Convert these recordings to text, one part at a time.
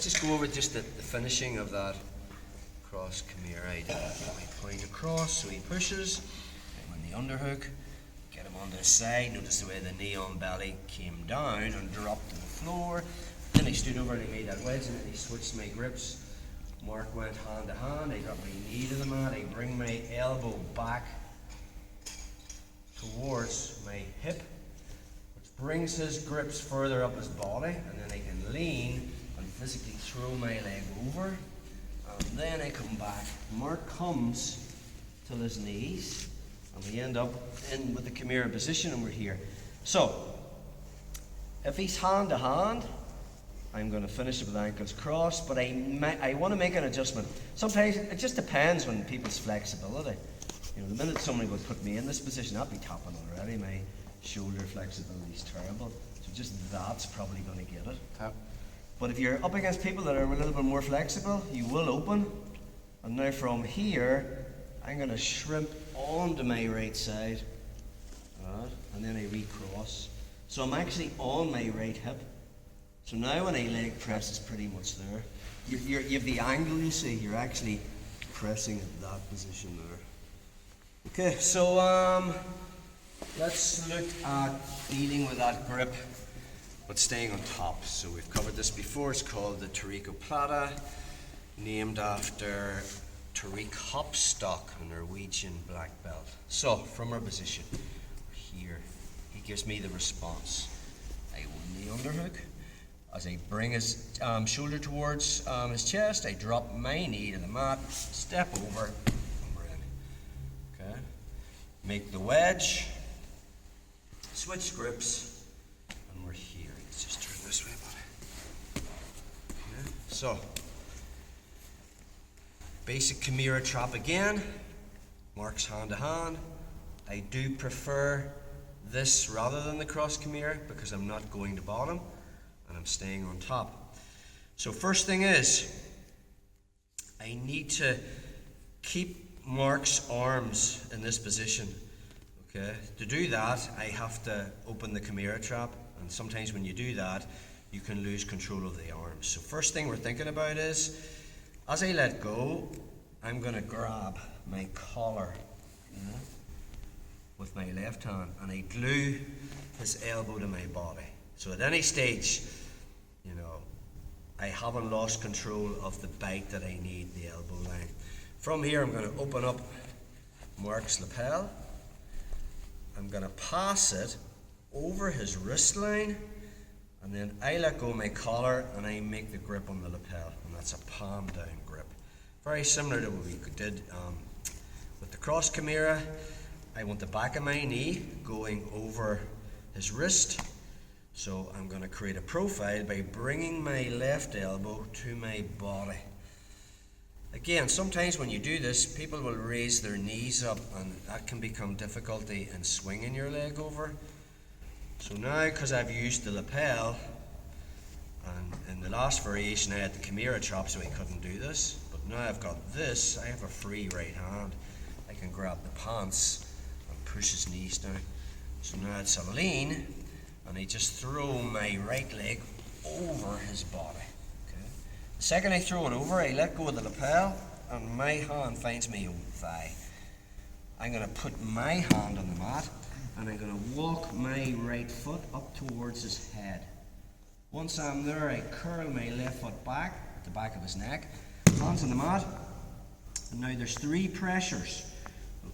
let's just go over just the finishing of that cross Kimura. I get my point across, so he pushes. I'm on the underhook, get him onto the side. Notice the way the neon belly came down and dropped to the floor. Then he stood over and he made that wedge, and then he switched my grips. Mark went hand to hand. I got my knee to the mat. I bring my elbow back towards my hip, which brings his grips further up his body, and then I can lean and physically throw my leg over. And then I come back. Mark comes to his knees, and we end up in with the Kimura position, and we're here. So, if he's hand to hand, I'm going to finish it with ankles crossed, but I want to make an adjustment. Sometimes it just depends on people's flexibility. You know, the minute somebody would put me in this position, I'd be tapping already. My shoulder flexibility is terrible. So just that's probably going to get it. Tap. But if you're up against people that are a little bit more flexible, you will open. And now from here, I'm going to shrimp onto my right side. And then I recross. So I'm actually on my right hip. So now when I leg press, it's pretty much there. You have the angle, you see, you're actually pressing at that position there. Okay, so let's look at dealing with that grip, but staying on top. So we've covered this before. It's called the Tarikoplata, named after Tarikoplata, a Norwegian black belt. So from our position here, he gives me the response. I open the underhook. As I bring his shoulder towards his chest, I drop my knee to the mat, step over, and we're in. Okay. Make the wedge, switch grips, and we're here. Let's just turn this way, buddy. Okay. So, basic Kimura trap again. Marks hand to hand. I do prefer this rather than the cross Kimura because I'm not going to bottom. And I'm staying on top. So first thing is, I need to keep Mark's arms in this position. Okay. To do that, I have to open the Kimura trap, and sometimes when you do that, you can lose control of the arms. So first thing we're thinking about is, as I let go, I'm going to grab my collar with my left hand, and I glue his elbow to my body. So at any stage, you know, I haven't lost control of the bite that I need, the elbow line. From here, I'm going to open up Mark's lapel. I'm going to pass it over his wrist line, and then I let go of my collar and I make the grip on the lapel, and that's a palm down grip. Very similar to what we did with the cross Kimura. I want the back of my knee going over his wrist. So I'm going to create a profile by bringing my left elbow to my body. Again, sometimes when you do this, people will raise their knees up, and that can become difficulty in swinging your leg over. So now, because I've used the lapel, and in the last variation I had the Kimura trap, so I couldn't do this, but now I've got this, I have a free right hand. I can grab the pants and push his knees down. So now it's a lean, and I just throw my right leg over his body. Okay. The second I throw it over, I let go of the lapel, and my hand finds my own thigh. I'm going to put my hand on the mat, and I'm going to walk my right foot up towards his head. Once I'm there, I curl my left foot back at the back of his neck, hands on the mat, and now there's three pressures.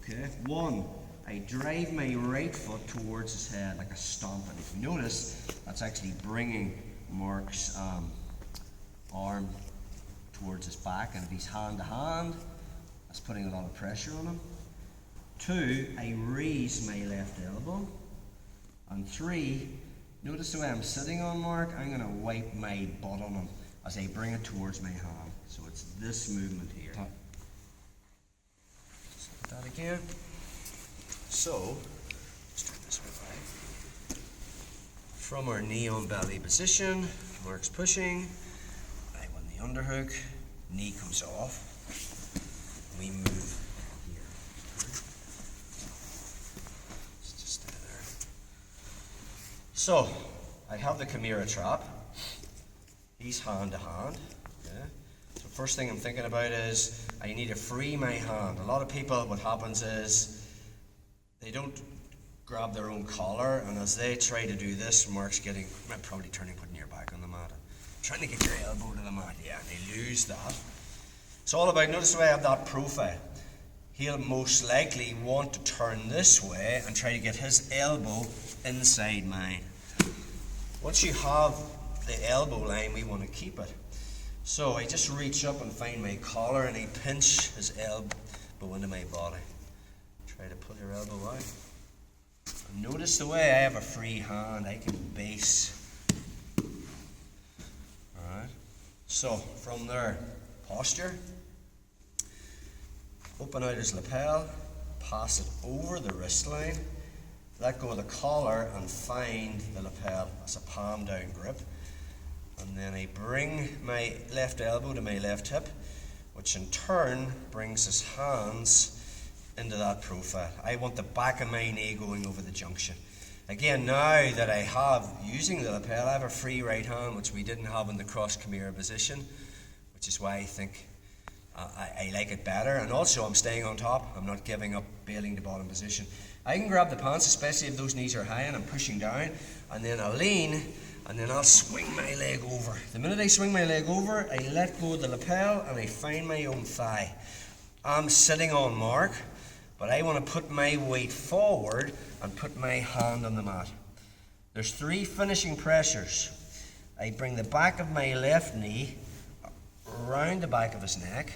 Okay. One, I drive my right foot towards his head like a stomp, and if you notice, that's actually bringing Mark's arm towards his back, and if he's hand to hand, that's putting a lot of pressure on him. Two, I raise my left elbow. And three, notice the way I'm sitting on Mark, I'm going to wipe my butt on him as I bring it towards my hand. So it's this movement here. Just like that again. So, let's turn this way. From our knee on belly position, Mark's pushing. I win the underhook. Knee comes off. We move here. Let's just stay there. So, I have the Kimura trap. he's hand to hand. Okay. So first thing I'm thinking about is I need to free my hand. A lot of people, what happens is they don't grab their own collar, and as they try to do this, Mark's probably putting your back on the mat. Trying to get your elbow to the mat, yeah, and they lose that. It's all about, notice the way I have that profile. He'll most likely want to turn this way and try to get his elbow inside mine. Once you have the elbow line, we want to keep it. So I just reach up and find my collar, and I pinch his elbow into my body. Try to pull your elbow out. And notice the way I have a free hand, I can base. Alright. So from there, posture. Open out his lapel, pass it over the wrist line, let go of the collar and find the lapel as a palm down grip. And then I bring my left elbow to my left hip, which in turn brings his hands into that profile. I want the back of my knee going over the junction. Again, now that I have, using the lapel, I have a free right hand, which we didn't have in the cross Kimura position, which is why I think I like it better. And also I'm staying on top. I'm not giving up bailing the bottom position. I can grab the pants, especially if those knees are high and I'm pushing down, and then I'll lean, and then I'll swing my leg over. The minute I swing my leg over, I let go of the lapel and I find my own thigh. I'm sitting on Mark, but I want to put my weight forward and put my hand on the mat. There's 3 finishing pressures. I bring the back of my left knee around the back of his neck.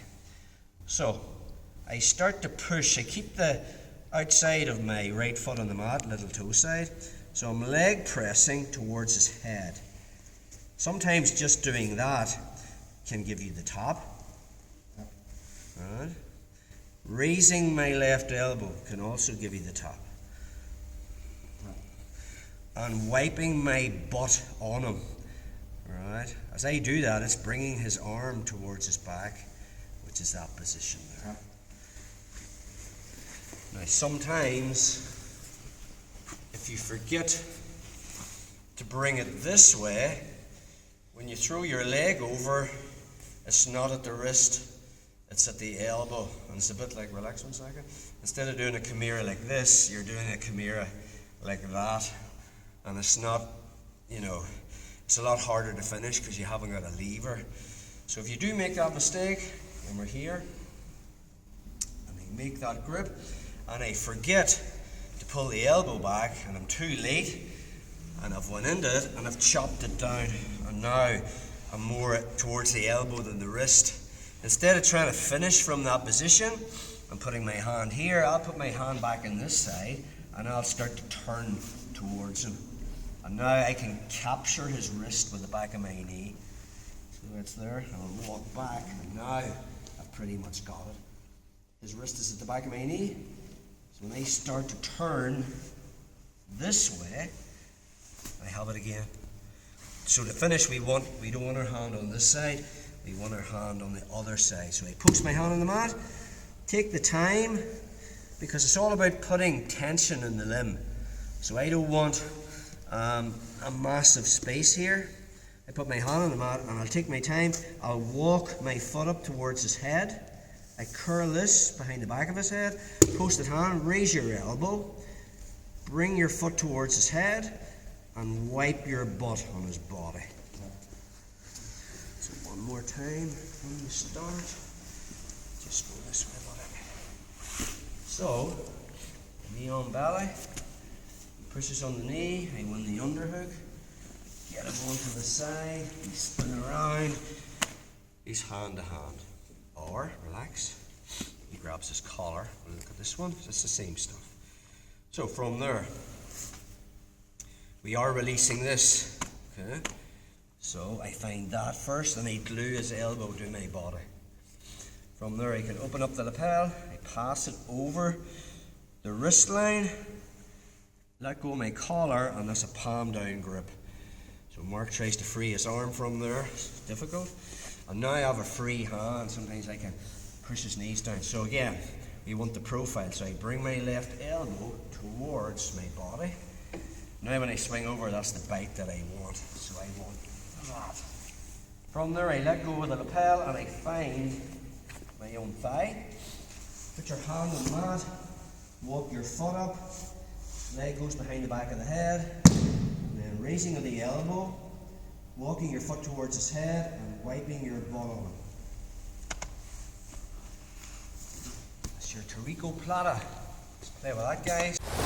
So I start to push. I keep the outside of my right foot on the mat, little toe side. So I'm leg pressing towards his head. Sometimes just doing that can give you the top. Right. Raising my left elbow can also give you the top. And wiping my butt on him. Right. As I do that, it's bringing his arm towards his back, which is that position there. Now sometimes, if you forget to bring it this way, when you throw your leg over, it's not at the wrist, it's at the elbow. And it's a bit like, relax 1 second. Instead of doing a Kimura like this, you're doing a Kimura like that. And it's not, it's a lot harder to finish because you haven't got a lever. So if you do make that mistake, and we're here, and I make that grip, and I forget to pull the elbow back, and I'm too late, and I've went into it, and I've chopped it down, and now I'm more towards the elbow than the wrist. Instead of trying to finish from that position, I'm putting my hand here, I'll put my hand back in this side, and I'll start to turn towards him. And now I can capture his wrist with the back of my knee. So it's there, and I'll walk back, and now I've pretty much got it. His wrist is at the back of my knee. So when I start to turn this way, I have it again. So to finish, we don't want our hand on this side, we want our hand on the other side. So I post my hand on the mat, take the time, because it's all about putting tension in the limb. So I don't want a massive space here. I put my hand on the mat and I'll take my time. I'll walk my foot up towards his head. I curl this behind the back of his head. Posted hand, raise your elbow. Bring your foot towards his head and wipe your butt on his body. So one more time from the start. Just go this way, buddy. So, knee on belly. Pushes on the knee, I win the underhook, get him onto the side, he's spinning around, he's hand to hand. Or, relax, he grabs his collar, we'll look at this one, it's the same stuff. So from there, we are releasing this, okay? So I find that first and I glue his elbow to my body. From there I can open up the lapel, I pass it over the wrist line, let go of my collar, and that's a palm down grip. So Mark tries to free his arm from there, it's difficult. And now I have a free hand, sometimes I can push his knees down. So again, we want the profile. So I bring my left elbow towards my body. Now when I swing over, that's the bite that I want. So I want that. From there I let go of the lapel and I find my own thigh. Put your hand on the mat, walk your foot up, leg goes behind the back of the head, and then raising of the elbow, walking your foot towards his head and wiping your butt on him. That's your Tarikoplata. Let's play with that, guys.